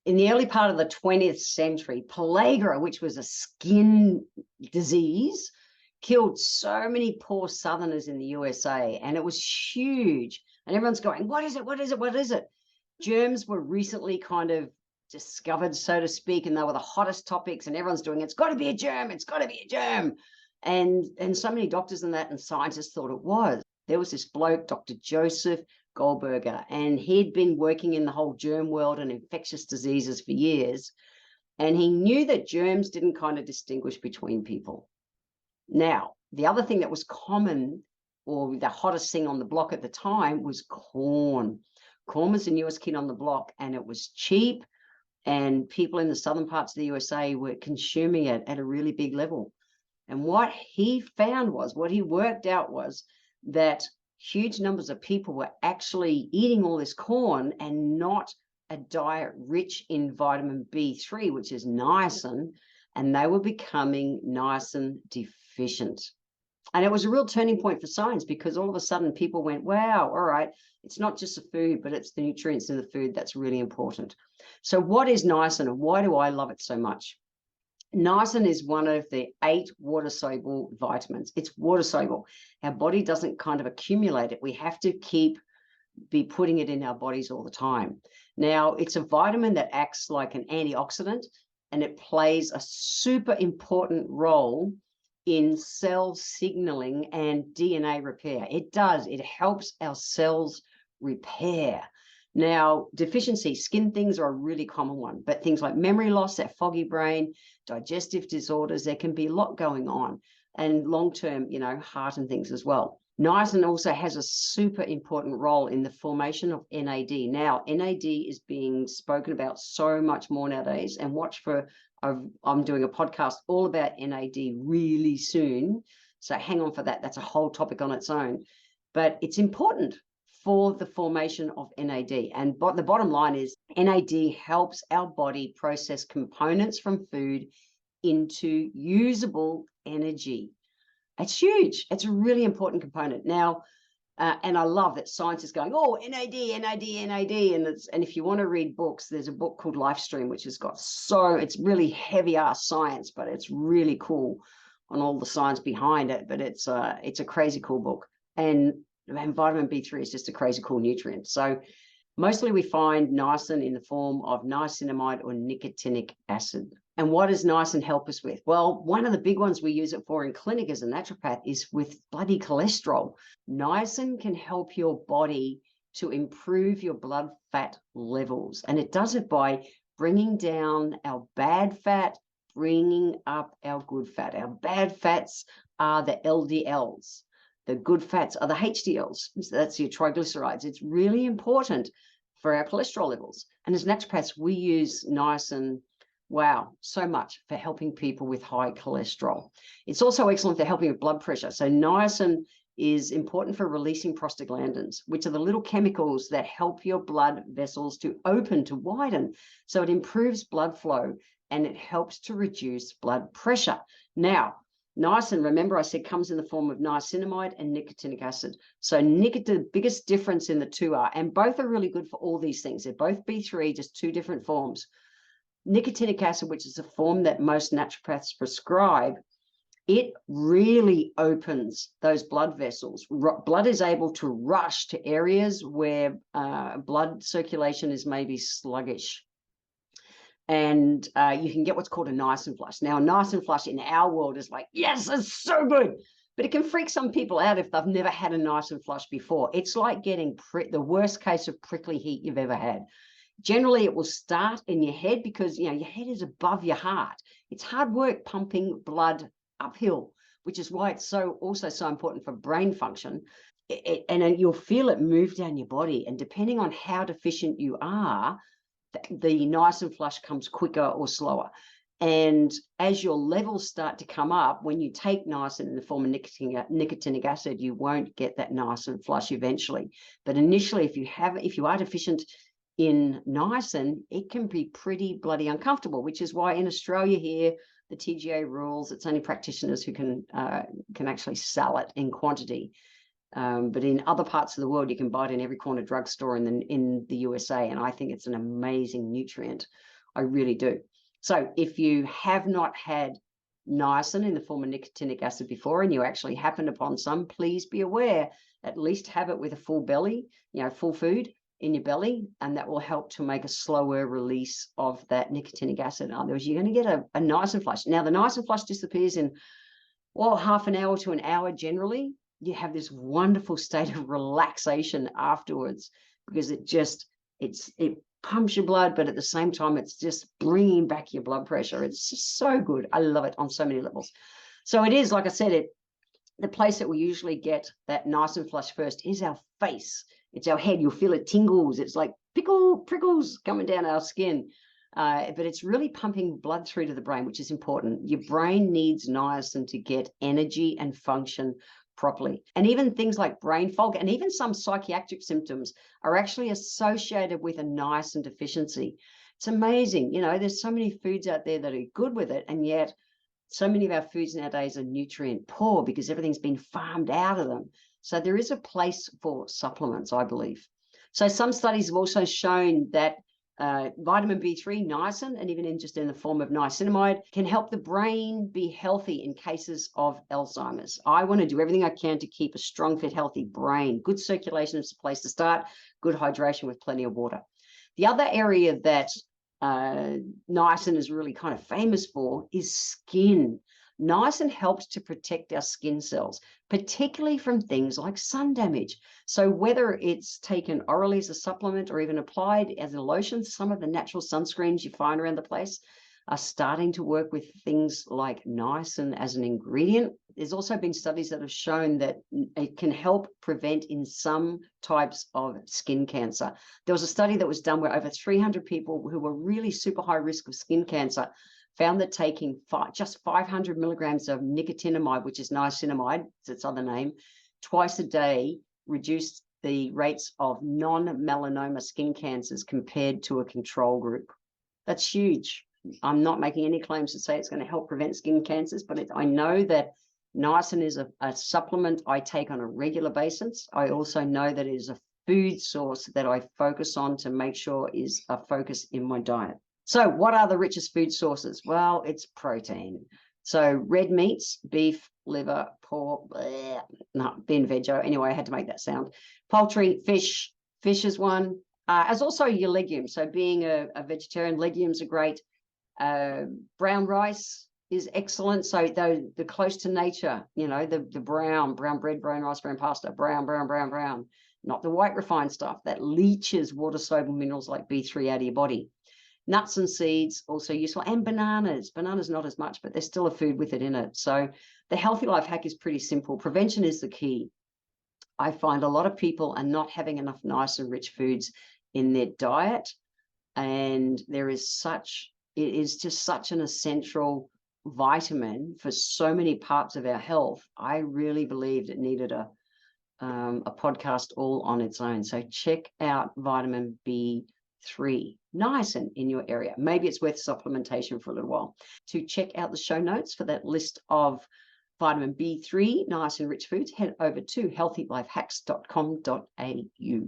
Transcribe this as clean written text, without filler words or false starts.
in the early part of the 20th century, pellagra, which was a skin disease, killed so many poor Southerners in the USA, and it was huge. And everyone's going, what is it? What is it? What is it? Germs were recently kind of discovered, so to speak, and they were the hottest topics, and everyone's doing, it's got to be a germ, it's got to be a germ. And so many doctors and that and scientists thought it was. There was this bloke, Dr. Joseph Goldberger, and he'd been working in the whole germ world and infectious diseases for years. And he knew that germs didn't kind of distinguish between people. Now, the other thing that was common, or the hottest thing on the block at the time, was corn. Corn was the newest kid on the block, and it was cheap, and people in the southern parts of the USA were consuming it at a really big level. And what he found was, what he worked out was that huge numbers of people were actually eating all this corn and not a diet rich in vitamin B3, which is niacin, and they were becoming niacin deficient. And it was a real turning point for science, because all of a sudden people went, wow, all right, it's not just the food, but it's the nutrients in the food that's really important. So what is niacin, and why do I love it so much? Niacin is one of the 8 water-soluble vitamins. It's water-soluble. Our body doesn't kind of accumulate it. We have to be putting it in our bodies all the time. Now, it's a vitamin that acts like an antioxidant, and it plays a super important role in cell signaling and DNA repair. It does. It helps our cells repair. Now, deficiency, skin things are a really common one, but things like memory loss, that foggy brain, digestive disorders, there can be a lot going on, and long-term, heart and things as well. Niacin also has a super important role in the formation of NAD. Now, NAD is being spoken about so much more nowadays, and watch for, I'm doing a podcast all about NAD really soon, so hang on for that. That's a whole topic on its own, but it's important for the formation of NAD. And the bottom line is NAD helps our body process components from food into usable energy. It's huge. It's a really important component. Now, and I love that science is going, oh, NAD, NAD, NAD. And if you want to read books, there's a book called Lifestream, which has got it's really heavy ass science, but it's really cool on all the science behind it. But it's a crazy cool book. And vitamin B3 is just a crazy cool nutrient. So mostly we find niacin in the form of niacinamide or nicotinic acid. And what does niacin help us with? Well, one of the big ones we use it for in clinic as a naturopath is with bloody cholesterol. Niacin can help your body to improve your blood fat levels. And it does it by bringing down our bad fat, bringing up our good fat. Our bad fats are the LDLs. The good fats are the HDLs. So that's your triglycerides. It's really important for our cholesterol levels. And as naturopaths, we use niacin, so much for helping people with high cholesterol. It's also excellent for helping with blood pressure. So niacin is important for releasing prostaglandins, which are the little chemicals that help your blood vessels to open, to widen. So it improves blood flow, and it helps to reduce blood pressure. Now, niacin, remember I said, comes in the form of niacinamide and nicotinic acid. So the biggest difference in the two are, and both are really good for all these things. They're both B3, just 2 different forms. Nicotinic acid, which is a form that most naturopaths prescribe, it really opens those blood vessels. Blood is able to rush to areas where blood circulation is maybe sluggish. And you can get what's called a Niacin Flush. Now, a Niacin Flush in our world is like, yes, it's so good. But it can freak some people out if they've never had a Niacin Flush before. It's like getting the worst case of prickly heat you've ever had. Generally, it will start in your head because, your head is above your heart. It's hard work pumping blood uphill, which is why it's also so important for brain function. And you'll feel it move down your body. And depending on how deficient you are, the niacin flush comes quicker or slower. And as your levels start to come up, when you take niacin in the form of nicotinic acid, you won't get that niacin flush eventually. But initially, if you are deficient in niacin, it can be pretty bloody uncomfortable, which is why in Australia here, the TGA rules, it's only practitioners who can actually sell it in quantity. But in other parts of the world, you can buy it in every corner drugstore in the USA, and I think it's an amazing nutrient. I really do. So if you have not had niacin in the form of nicotinic acid before, and you actually happened upon some, please be aware, at least have it with a full belly, full food in your belly, and that will help to make a slower release of that nicotinic acid. Otherwise, you're going to get a niacin flush. Now, the niacin flush disappears in, half an hour to an hour generally. You have this wonderful state of relaxation afterwards, because it pumps your blood, but at the same time, it's just bringing back your blood pressure. It's just so good. I love it on so many levels. So it is, like I said, the place that we usually get that niacin flush first is our face. It's our head. You'll feel it tingles. It's like prickles coming down our skin. But it's really pumping blood through to the brain, which is important. Your brain needs niacin to get energy and function properly. And even things like brain fog and even some psychiatric symptoms are actually associated with a niacin deficiency. It's amazing. There's so many foods out there that are good with it, and yet so many of our foods nowadays are nutrient poor because everything's been farmed out of them. So there is a place for supplements, I believe. So some studies have also shown that vitamin B3, niacin, and even in the form of niacinamide, can help the brain be healthy in cases of Alzheimer's. I want to do everything I can to keep a strong, fit, healthy brain. Good circulation is the place to start. Good hydration with plenty of water. The other area that niacin is really kind of famous for is skin. Niacin helps to protect our skin cells, particularly from things like sun damage. So whether it's taken orally as a supplement or even applied as a lotion, some of the natural sunscreens you find around the place are starting to work with things like niacin as an ingredient. There's also been studies that have shown that it can help prevent in some types of skin cancer. There was a study that was done where over 300 people who were really super high risk of skin cancer found that taking just 500 milligrams of nicotinamide, which is niacinamide, it's its other name, twice a day reduced the rates of non-melanoma skin cancers compared to a control group. That's huge. I'm not making any claims to say it's going to help prevent skin cancers, but I know that niacin is a supplement I take on a regular basis. I also know that it is a food source that I focus on to make sure is a focus in my diet. So what are the richest food sources? Well, it's protein. So red meats, beef, liver, pork, being veggie. Anyway, I had to make that sound. Poultry, fish is one. As also your legumes. So being a vegetarian, legumes are great. Brown rice is excellent. So the close to nature, the brown bread, brown rice, brown pasta, brown. Not the white refined stuff that leaches water-soluble minerals like B3 out of your body. Nuts and seeds, also useful. And bananas. Bananas not as much, but there's still a food with it in it. So the healthy life hack is pretty simple. Prevention is the key. I find a lot of people are not having enough nice and rich foods in their diet. And it is just such an essential vitamin for so many parts of our health. I really believed it needed a podcast all on its own. So check out vitamin B3, niacin in your area. Maybe it's worth supplementation for a little while. To check out the show notes for that list of vitamin B3, niacin rich foods, head over to healthylifehacks.com.au.